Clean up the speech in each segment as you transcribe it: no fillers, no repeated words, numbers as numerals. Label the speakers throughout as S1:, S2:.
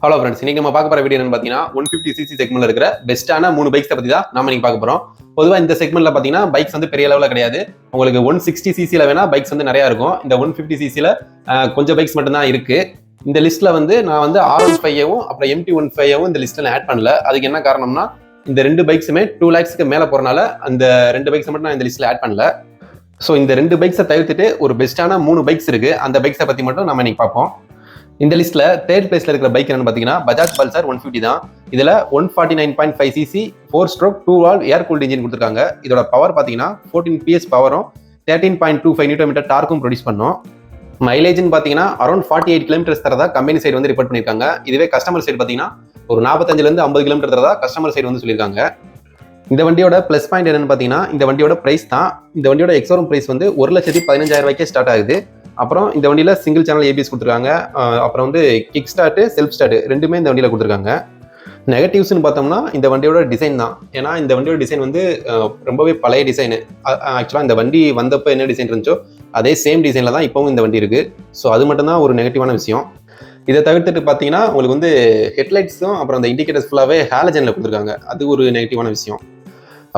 S1: Hello friends, இன்னைக்கு நம்ம பார்க்க போற வீடியோ என்னன்னு பார்த்தீங்கன்னா 150cc செக்மெண்ட்ல இருக்கிற பெஸ்ட்டான 3 பைக்ஸை பத்தி தான் நம்ம இன்னைக்கு பார்க்க போறோம். பொதுவாக இந்த செக்மெண்ட்ல பார்த்தீங்கன்னா பைக்ஸ் வந்து பெரிய லெவலில் கிடையாது. உங்களுக்கு 160cc வேணா பைக்ஸ் வந்து நிறைய இருக்கும். இந்த 150cc கொஞ்சம் பைக்ஸ் மட்டும் தான் இருக்கு. இந்த லிஸ்ட்ல வந்து நான் வந்து R15 அப்புறம் MT15 இந்த லிஸ்ட்ல ஆட் பண்ணல. அதுக்கு என்ன காரணம்னா இந்த ரெண்டு பைக்ஸுமே 2 lakhsக்கு மேல போறனால அந்த ரெண்டு பைக்ஸ் மட்டும் நான் இந்த லிஸ்ட்ல ஆட் பண்ணல. ஸோ இந்த ரெண்டு பைக்ஸை தவிர்த்துட்டு ஒரு பெஸ்ட்டான 3 பைக்ஸ் இருக்கு. அந்த பைக்ஸை பத்தி மட்டும் நம்ம இன்னைக்கு பார்ப்போம். இந்த லிஸ்ட்ல தேர்ட் பிளேஸ்ல இருக்கிற பைக் என்னன்னு பாத்தீங்கன்னா பஜாஜ் பல்சர் 150 தான். இதுல 149.5cc 4 ஸ்ட்ரோக் 2 வால்வ் ஏர் கூல்ட் இன்ஜின் கொடுத்துருக்காங்க. இதோட பவர் பாத்தீங்கன்னா 14 PS பவரும் 13.25 Nm டார்க்கும் ப்ரொடியூஸ் பண்ணும். மைலேஜ்னு பாத்தீங்கன்னா அரௌண்ட் 48 கிலோமீட்டர்ஸ் தரதா கம்பெனி சைடு வந்து ரிப்போர்ட் பண்ணிருக்காங்க. இதுவே கஸ்டமர் சைடு பாத்தீங்கன்னா ஒரு 45 இருந்து 50 கிலோமீட்டர் தரதா கஸ்டமர் சைடு வந்து சொல்லியிருக்காங்க. இந்த வண்டியோட பிளஸ் பாயிண்ட் என்னன்னு பாத்தீங்கன்னா இந்த வண்டியோட பிரைஸ் தான். இந்த வண்டியோட எக்ஸோரூம் பிரைஸ் வந்து 1,15,000 ரூபாய்க்கே ஸ்டார்ட் ஆகுது. அப்புறம் இந்த வண்டியில சிங்கிள் சேனல் ஏபிஎஸ் கொடுத்துருக்காங்க. அப்புறம் வந்து கிக் ஸ்டார்ட் செல்ஃப் ஸ்டார்ட் ரெண்டுமே இந்த வண்டியில கொடுத்துருக்காங்க. நெகட்டிவ்ஸ்னு பார்த்தோம்னா இந்த வண்டியோட டிசைன் தான். ஏன்னா இந்த வண்டியோட டிசைன் வந்து ரொம்பவே பழைய டிசைனு. ஆக்சுவலாக இந்த வண்டி வந்தப்போ என்ன டிசைன் இருந்துச்சோ அதே சேம் டிசைனில் தான் இப்போவும் இந்த வண்டி இருக்குது. ஸோ அது மட்டும்தான் ஒரு நெகட்டிவான விஷயம். இதை தவிர்த்துட்டு பார்த்தீங்கன்னா உங்களுக்கு வந்து ஹெட்லைட்ஸும் அப்புறம் அந்த இண்டிகேட்டர்ஸ் ஃபுல்லாகவே ஹாலஜனில் கொடுத்துருக்காங்க. அது ஒரு நெகட்டிவான விஷயம்.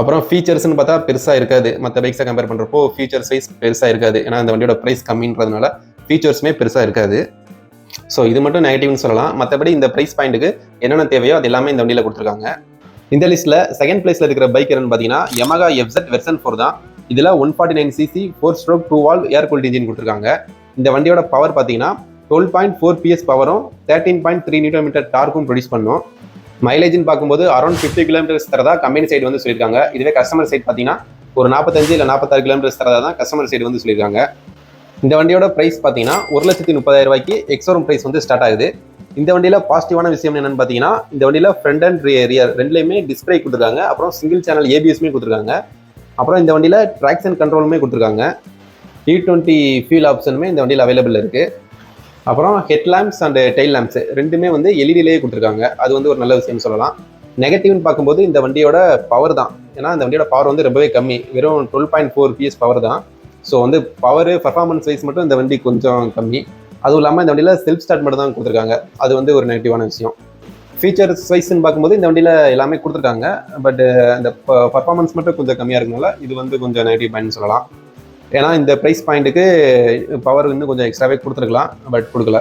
S1: அப்புறம் ஃபீச்சர்ஸ்னு பார்த்தா பெருசாக இருக்காது. மற்ற பைக்ஸை கம்பேர் பண்ணுறப்போ ஃபீச்சர்ஸ் வைஸ் பெருசாக இருக்காது. ஏன்னா இந்த வண்டியோட ப்ரைஸ் கம்மின்றதுனால ஃபீச்சர்ஸுமே பெருசாக இருக்காது. ஸோ இது மட்டும் நெகட்டிவ்னு சொல்லலாம். மற்றபடி இந்த ப்ரைஸ் பாயிண்ட்டுக்கு என்னென்ன தேவையோ அது எல்லாமே இந்த வண்டியில் கொடுத்துருக்காங்க. இந்த லிஸ்ட்டில் செகண்ட் பிளேஸில் இருக்கிற பைக் என்னன்னு பார்த்தீங்கன்னா Yamaha FZ வெர்சன் 4 தான். இதில் 149cc 4 ஸ்ட்ரோக் 2 வால்வ் ஏர் கூல்ட் இன்ஜின் கொடுத்துருக்காங்க. இந்த வண்டியோட பவர் பார்த்தீங்கன்னா 12.4 PS பவரும் 13.3 Nm டார்க்கும் ப்ரொடியூஸ் பண்ணும். மைலேஜ்னு பார்க்கும்போது அரௌண்ட் 50 கிலோமீட்டர்ஸ் தரதா கம்பெனி சைடு வந்து சொல்லியிருக்காங்க. இதுவே கஸ்டமர் சைடு பார்த்தீங்கன்னா ஒரு 45 இல்லை 46 கிலோமீட்டர்ஸ் தரதா தான் கஸ்டமர் சைடு வந்து சொல்லியிருக்காங்க. இந்த வண்டியோட பிரைஸ் பார்த்தீங்கன்னா 1,30,000 ரூபாய்க்கு எக்ஸோரூம் பிரைஸ் வந்து ஸ்டார்ட் ஆகுது. இந்த வண்டியில் பாசிட்டிவான விஷயம் என்னன்னு பார்த்தீங்கன்னா இந்த வண்டியில் ஃப்ரண்ட் அண்ட் ரியர் ரெண்டுலேயுமே டிஸ்பிளே கொடுத்துருக்காங்க. அப்புறம் சிங்கிள் சேனல் ஏபிஎஸ்மே கொடுத்துருக்காங்க. அப்புறம் இந்த வண்டியில் ட்ராக்ஷன் கண்ட்ரோலுமே கொடுத்துருக்காங்க. E20 ஃபியூல் ஆப்ஷனுமே இந்த வண்டியில் அவைலபிள் இருக்குது. அப்புறம் head lamps and tail lamps ரெண்டுமே வந்து எல்இடிலேயே கொடுத்துருக்காங்க. அது வந்து ஒரு நல்ல விஷயம் சொல்லலாம். நெகட்டிவ்னு பார்க்கும்போது இந்த வண்டியோட பவர் தான். ஏன்னா இந்த வண்டியோட பவர் வந்து ரொம்பவே கம்மி, வெறும் 12.4 PS பவர் தான். ஸோ வந்து பவர் பர்ஃபார்மன்ஸ் வைஸ் மட்டும் இந்த வண்டி கொஞ்சம் கம்மி. அதுவும் இல்லாமல் இந்த வண்டியில் செல்ஃப் ஸ்டார்ட் மட்டும் தான் கொடுத்துருக்காங்க. அது வந்து ஒரு நெகட்டிவான விஷயம். ஃபீச்சர்ஸ் வைஸ்ன்னு பார்க்கும்போது இந்த வண்டியில் எல்லாமே கொடுத்துருக்காங்க. பட் அந்த பர்ஃபார்மன்ஸ் மட்டும் கொஞ்சம் கம்மியாக இருக்கனால இது வந்து கொஞ்சம் நெகட்டிவ் பாயிண்ட்னு சொல்லலாம். ஏன்னா இந்த ப்ரைஸ் பாயிண்ட்டுக்கு பவர் இன்னும் கொஞ்சம் எக்ஸ்ட்ராவே கொடுத்துருக்கலாம், பட் கொடுக்கல.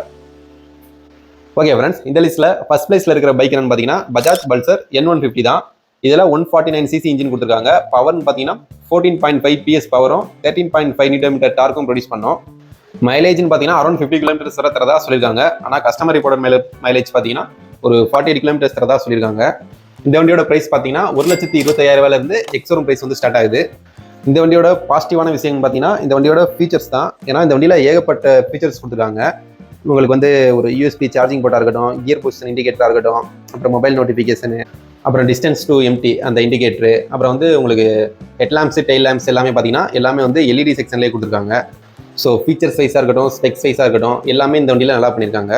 S1: ஓகே ஃப்ரெண்ட்ஸ், இந்த லிஸ்ட்டில் ஃபர்ஸ்ட் பிளேஸில் இருக்கிற பைக் என்னன்னு பார்த்தீங்கன்னா பஜாஜ் பல்சர் N150 தான். இதில் 149cc இன்ஜின் கொடுத்துருக்காங்க. பவர்னு பார்த்தீங்கன்னா 14.5 PS பவரும் 13.5 Nm டார்க்கும் ப்ரொடியூஸ் பண்ணோம். மைலேஜ்னு பார்த்தீங்கன்னா அரௌண்ட் 50 கிலோமீட்டர்ஸ் தரதா சொல்லியிருக்காங்க. ஆனால் கஸ்டமர் ரிப்போர்ட் மைலேஜ் பார்த்தீங்கன்னா ஒரு 48 கிலோமீட்டர்ஸ் தரதா சொல்லியிருக்காங்க. இந்த வண்டியோட ப்ரைஸ் பார்த்தீங்கன்னா 1,25,000 ரூபாயிலிருந்து எக்ஸோரூம் ப்ரைஸ் வந்து ஸ்டார்ட் ஆகுது. இந்த வண்டியோட பாசிட்டிவான விஷயம் பார்த்தீங்கன்னா இந்த வண்டியோட ஃபீச்சர்ஸ் தான். ஏன்னா இந்த வண்டியில் ஏகப்பட்ட ஃபீச்சர்ஸ் கொடுத்துருக்காங்க. உங்களுக்கு வந்து ஒரு USB சார்ஜிங் போர்ட்டாக இருக்கட்டும், கியர் பொசிஷன் இண்டிகேட்டராக இருக்கட்டும், அப்புறம் மொபைல் நோட்டிஃபிகேஷனு, அப்புறம் டிஸ்டன்ஸ் டு எம்டி அந்த இண்டிகேட்டரு, அப்புறம் வந்து உங்களுக்கு ஹெட் லேம்ப்ஸ் டெயில் லேம்ப்ஸ் எல்லாமே பார்த்தீங்கன்னா எல்லாமே வந்து எல்இடி செக்ஷன்லேயே கொடுத்துருக்காங்க. ஸோ ஃபீச்சர்ஸ் வைஸாக இருக்கட்டும், ஸ்பெக்ஸ் வைஸாக இருக்கட்டும், எல்லாமே இந்த வண்டியில் நல்லா பண்ணியிருக்காங்க.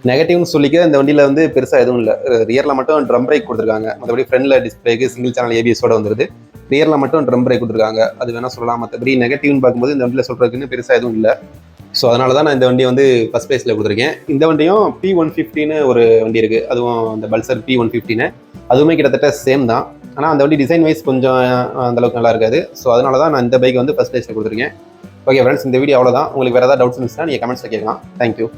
S1: நெகட்டிவ்னு சொல்லிக்க இந்த வண்டியில் வந்து பெருசாக எதுவும் இல்லை. ரியரில் மட்டும் ட்ரம் பிரேக் கொடுத்துருக்காங்க. மற்றபடி ஃப்ரண்டில் டிஸ்பிளேக்கு சிங்கிள் சேனல் ஏபிஎஸோட வந்துருது. ரியரில் மட்டும் ட்ரம் பிரேக் கொடுத்துருக்காங்க. அது வேணால் சொல்லலாம். மற்றபடி நெகட்டிவ்னு பார்க்கும்போது இந்த வண்டியில் சொல்கிறதுக்குன்னு பெருசாக எதுவும் இல்லை. ஸோ அதனால தான் நான் இந்த வண்டியை வந்து ஃபஸ்ட் பிளேஸில் கொடுத்துருக்கேன். இந்த வண்டியும் P150ன்னு ஒரு வண்டி இருக்குது. அதுவும் அந்த பல்சர் P150ன்னு அதுவுமே கிட்டத்தட்ட சேம் தான். ஆனால் அந்த வண்டி டிசைன் வைஸ் கொஞ்சம் அந்தளவுக்கு நல்லா இருக்காது. ஸோ அதனால தான் நான் இந்த பைக் வந்து ஃபஸ்ட் பிளேஸில் கொடுத்துருக்கேன். ஓகே ஃப்ரெண்ட்ஸ், இந்த வீடியோ அவ்வளோதான். உங்களுக்கு வேறு ஏதாவது டவுட்ஸ் இருந்துச்சுன்னா நீங்கள் கமெண்ட்ஸில் கேட்கலாம். தேங்க்யூ.